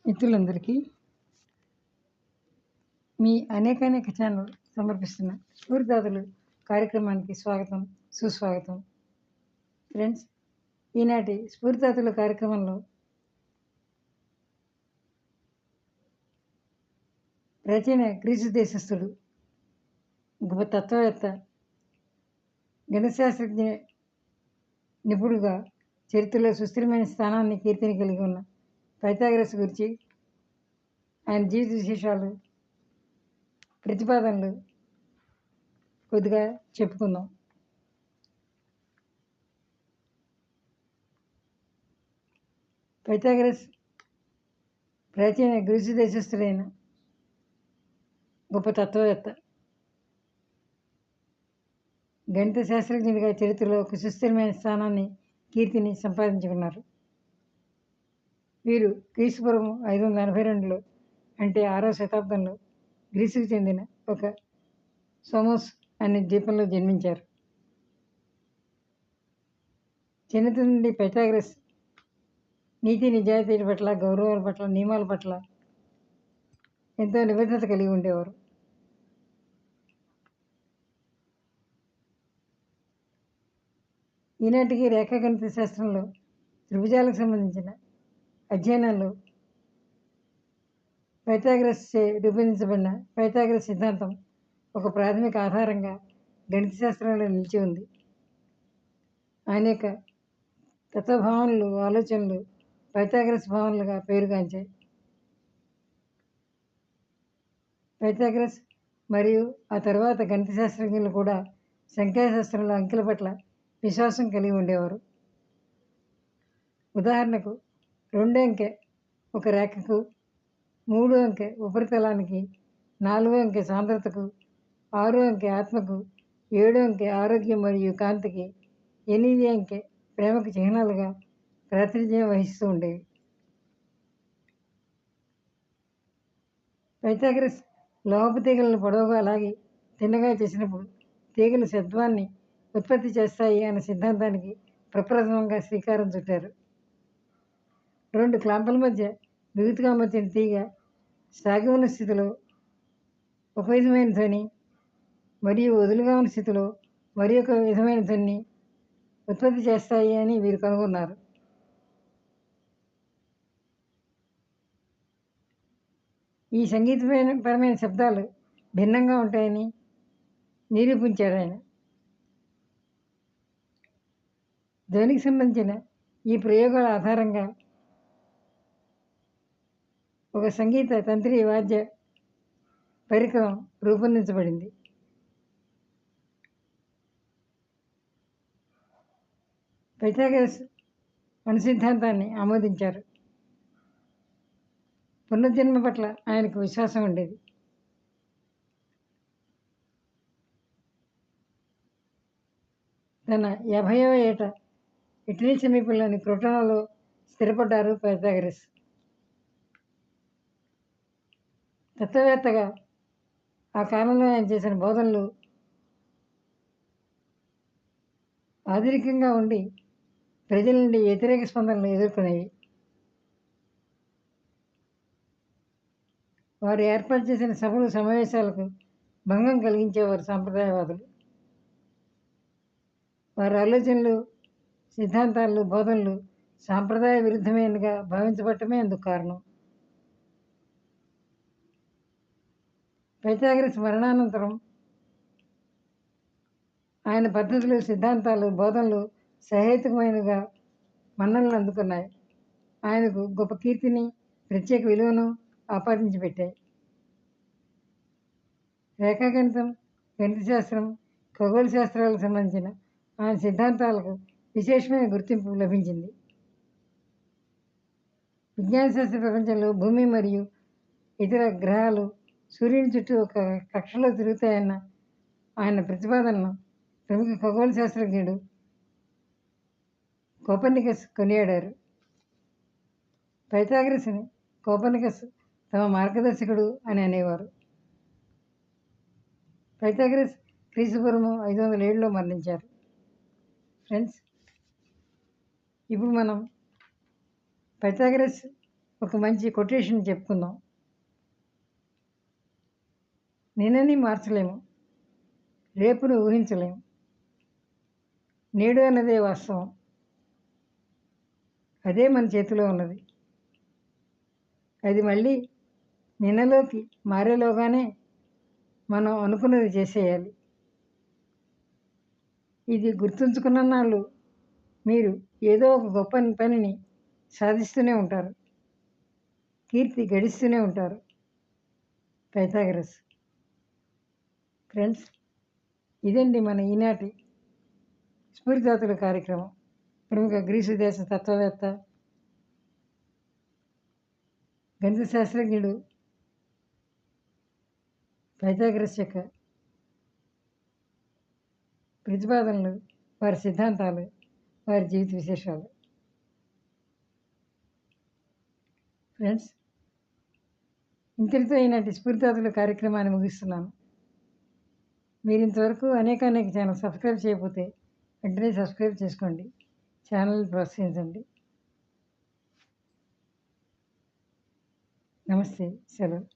మిత్రులందరికీ మీ అనేక ఛానల్ సమర్పిస్తున్న స్ఫూర్తిదాతలు కార్యక్రమానికి స్వాగతం, సుస్వాగతం. ఫ్రెండ్స్, ఈనాటి స్ఫూర్తిదాతలు కార్యక్రమంలో ప్రాచీన గ్రీసు దేశస్థుడు, గొప్ప తత్వవేత్త, గణితశాస్త్రజ్ఞ నిపుణుడుగా చరిత్రలో సుస్థిరమైన స్థానాన్ని, కీర్తిని కలిగి ఉన్న పైథాగరస్ గురించి, ఆయన జీవిత విశేషాలు, ప్రతిపాదనలు కొద్దిగా చెప్పుకుందాం. పైథాగరస్ ప్రాచీన గ్రీసు దేశస్థుడైన గొప్ప తత్వవేత్త, గణిత శాస్త్రజ్ఞుడిగా చరిత్రలో ఒక సుస్థిరమైన స్థానాన్ని, కీర్తిని సంపాదించుకున్నారు. వీరు క్రీస్తుపూర్వం 582లో, అంటే 6వ శతాబ్దంలో గ్రీసుకు చెందిన ఒక సోమోస్ అనే ద్వీపంలో జన్మించారు. చిన్నతనం నుండి పైథాగరస్ నీతి నిజాయితీల పట్ల, గౌరవాల పట్ల, నియమాల పట్ల ఎంతో నిబద్ధత కలిగి ఉండేవారు. ఈనాటికి రేఖాగణిత శాస్త్రంలో త్రిభుజాలకు సంబంధించిన అధ్యయనాల్లో పైథాగరస్ చే రూపొందించబడిన పైథాగరస్ సిద్ధాంతం ఒక ప్రాథమిక ఆధారంగా గణిత శాస్త్రంలో నిలిచి ఉంది. ఆయన యొక్క తత్వభావనలు, ఆలోచనలు పైథాగరస్ భావనలుగా పేరుగాంచాయి. పైథాగరస్ మరియు ఆ తర్వాత గణిత శాస్త్రజ్ఞులు కూడా సంఖ్యాశాస్త్రంలో అంకెల పట్ల విశ్వాసం కలిగి ఉండేవారు. ఉదాహరణకు 2 అంకె ఒక రేఖకు, 3 అంకె ఉపరితలానికి, 4 అంకె సాంద్రతకు, 6 అంకె ఆత్మకు, 7 అంకె ఆరోగ్యం మరియు కాంతికి, 8 అంకె ప్రేమకు చిహ్నాలుగా ప్రాతినిధ్యం వహిస్తూ ఉండేవి. పైథాగరస్ లోహపు తీగలను పొడవుగా లాగి తిన్నగా చేసినప్పుడు తీగలు శబ్దాన్ని ఉత్పత్తి చేస్తాయి అనే సిద్ధాంతానికి ప్రప్రథమంగా శ్రీకారం చుట్టారు. 2 క్లాంపుల మధ్య బిగుతుగా అమర్చిన తీగ సాగి ఉన్న స్థితిలో ఒక విధమైన ధ్వని మరియు వదులుగా ఉన్న స్థితిలో మరి ఒక విధమైన ధ్వని ఉత్పత్తి చేస్తాయి అని వీరు కనుగొన్నారు. ఈ సంగీతపరమైన శబ్దాలు భిన్నంగా ఉంటాయని నిరూపించారు ఆయన. ధ్వనికి సంబంధించిన ఈ ప్రయోగాల ఆధారంగా ఒక సంగీత తంత్రి వాద్య పరికరం రూపొందించబడింది. పైథాగరస్ అణు సిద్ధాంతాన్ని ఆమోదించారు. పునర్జన్మ పట్ల ఆయనకు విశ్వాసం ఉండేది. తన 50వ ఏట ఇటలీ సమీపంలోని క్రోటోనాలో స్థిరపడ్డారు పైథాగరస్. తత్వవేత్తగా ఆ కాలంలో ఆయన చేసిన బోధనలు ఆధునికంగా ఉండి ప్రజల నుండి వ్యతిరేక స్పందనలు ఎదుర్కొనేవి. వారు ఏర్పాటు చేసిన సభలు, సమావేశాలకు భంగం కలిగించేవారు సాంప్రదాయవాదులు. వారి ఆలోచనలు, సిద్ధాంతాలు, బోధనలు సాంప్రదాయ విరుద్ధమైనగా భావించబడటమే అందుకు కారణం. పైథాగరస్ మరణానంతరం ఆయన పద్ధతులు, సిద్ధాంతాలు, బోధనలు సహేతుకమైనగా మన్ననలు అందుకున్నాయి. ఆయనకు గొప్ప కీర్తిని, ప్రత్యేక విలువను ఆపాదించి పెట్టాయి. రేఖాగణితం, గణిత శాస్త్రం, ఖగోళ శాస్త్రాలకు సంబంధించిన ఆయన సిద్ధాంతాలకు విశేషమైన గుర్తింపు లభించింది. విజ్ఞాన శాస్త్ర ప్రపంచంలో భూమి మరియు ఇతర గ్రహాలు సూర్యుని చుట్టూ ఒక కక్షలో తిరుగుతాయన్న ఆయన ప్రతిపాదనను ప్రముఖ ఖగోళ శాస్త్రజ్ఞుడు కోపర్నికస్ కొనియాడారు. పైథాగరస్ని కోపర్నికస్ తమ మార్గదర్శకుడు అని అనేవారు. పైథాగరస్ క్రీస్తుపూర్వం 507లో మరణించారు. ఫ్రెండ్స్, ఇప్పుడు మనం పైథాగరస్ ఒక మంచి కొటేషన్ చెప్పుకుందాం. నిన్నని మార్చలేము, రేపును ఊహించలేము, నేడు అన్నదే వాస్తవం. అదే మన చేతిలో ఉన్నది. అది మళ్ళీ నిన్నలోకి మారేలోగానే మనం అనుకున్నది చేసేయాలి. ఇది గుర్తుంచుకున్న నాళ్ళు మీరు ఏదో ఒక గొప్ప పనిని సాధిస్తూనే ఉంటారు, కీర్తి గడిస్తూనే ఉంటారు. పైథాగరస్. ఫ్రెండ్స్, ఇదండి మన ఈనాటి స్ఫూర్తిదాతల కార్యక్రమం. ప్రముఖ గ్రీసు దేశ తత్వవేత్త, గణిత శాస్త్రజ్ఞుడు పైథాగరస్ యొక్క ప్రతిపాదనలు, వారి సిద్ధాంతాలు, వారి జీవిత విశేషాలు. ఫ్రెండ్స్, ఇంతటితో ఈనాటి స్ఫూర్తిదాతల కార్యక్రమాన్ని ముగిస్తున్నాను. మీరు ఇంతవరకు అనేక ఛానల్ సబ్స్క్రైబ్ చేయకపోతే వెంటనే సబ్స్క్రైబ్ చేసుకోండి, ఛానల్ని ప్రోత్సహించండి. నమస్తే, సెలవు.